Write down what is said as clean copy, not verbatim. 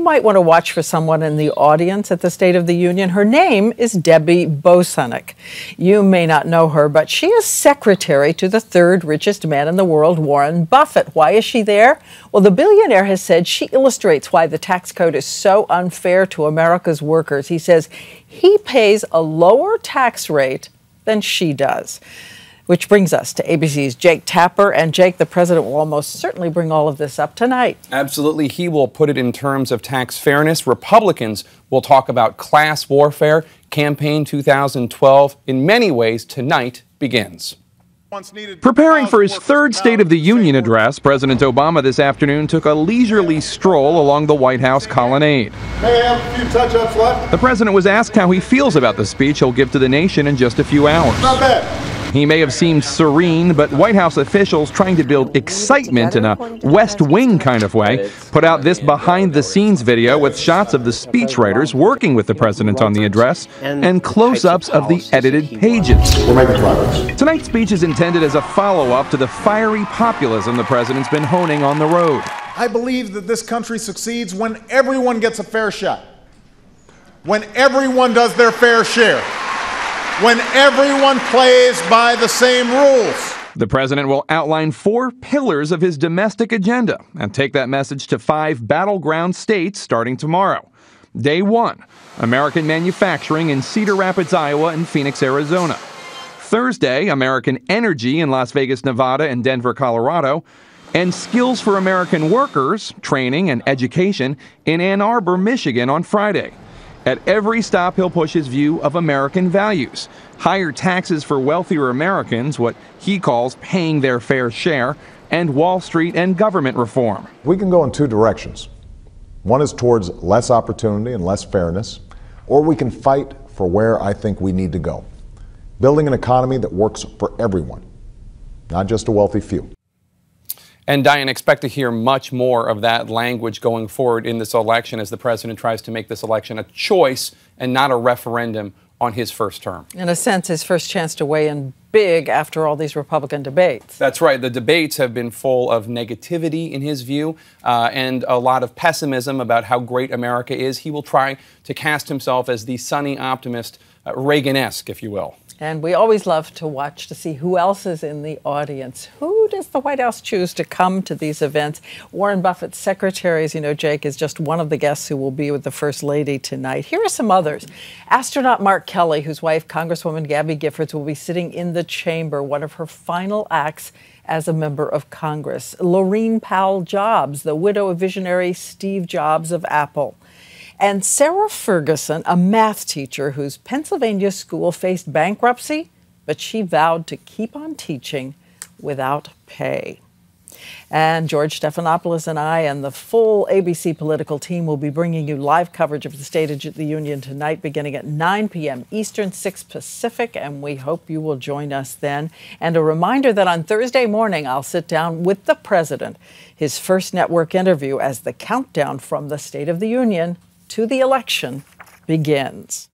might want to watch for someone in the audience at the State of the Union. Her name is Debbie Bosanek. You may not know her, but she is secretary to the third richest man in the world, Warren Buffett. Why is she there? Well, the billionaire has said she illustrates why the tax code is so unfair to America's workers. He says he pays a lower tax rate than she does. Which brings us to ABC's Jake Tapper. And Jake, the president will almost certainly bring all of this up tonight. Absolutely. He will put it in terms of tax fairness. Republicans will talk about class warfare. Campaign 2012, in many ways, tonight begins. Preparing for his third State of the Union address, President Obama this afternoon took a leisurely stroll along the White House colonnade. May I have a few touch-ups left? The president was asked how he feels about the speech he'll give to the nation in just a few hours. Not bad. He may have seemed serene, but White House officials trying to build excitement in a West Wing kind of way put out this behind-the-scenes video with shots of the speechwriters working with the president on the address and close-ups of the edited pages. We're making progress. Tonight's speech is intended as a follow-up to the fiery populism the president's been honing on the road. I believe that this country succeeds when everyone gets a fair shot, when everyone does their fair share, when everyone plays by the same rules. The president will outline 4 pillars of his domestic agenda and take that message to 5 battleground states starting tomorrow. Day 1, American manufacturing in Cedar Rapids, Iowa and Phoenix, Arizona. Thursday, American energy in Las Vegas, Nevada and Denver, Colorado. And skills for American workers, training and education in Ann Arbor, Michigan on Friday. At every stop, he'll push his view of American values. Higher taxes for wealthier Americans, what he calls paying their fair share, and Wall Street and government reform. We can go in 2 directions. One is towards less opportunity and less fairness, or we can fight for where I think we need to go. Building an economy that works for everyone, not just a wealthy few. And Diane, expect to hear much more of that language going forward in this election as the president tries to make this election a choice and not a referendum on his first term. In a sense, his first chance to weigh in big after all these Republican debates. That's right. The debates have been full of negativity, in his view, and a lot of pessimism about how great America is. He will try to cast himself as the sunny optimist, Reagan-esque, if you will. And we always love to watch to see who else is in the audience. Who does the White House choose to come to these events? Warren Buffett's secretary, as you know, Jake, is just one of the guests who will be with the First Lady tonight. Here are some others. Astronaut Mark Kelly, whose wife, Congresswoman Gabby Giffords, will be sitting in the chamber, one of her final acts as a member of Congress. Laurene Powell Jobs, the widow of visionary Steve Jobs of Apple. And Sarah Ferguson, a math teacher whose Pennsylvania school faced bankruptcy, but she vowed to keep on teaching without pay. And George Stephanopoulos and I and the full ABC political team will be bringing you live coverage of the State of the Union tonight, beginning at 9 p.m. Eastern, 6 Pacific, and we hope you will join us then. And a reminder that on Thursday morning, I'll sit down with the president, his first network interview as the countdown from the State of the Union to the election begins.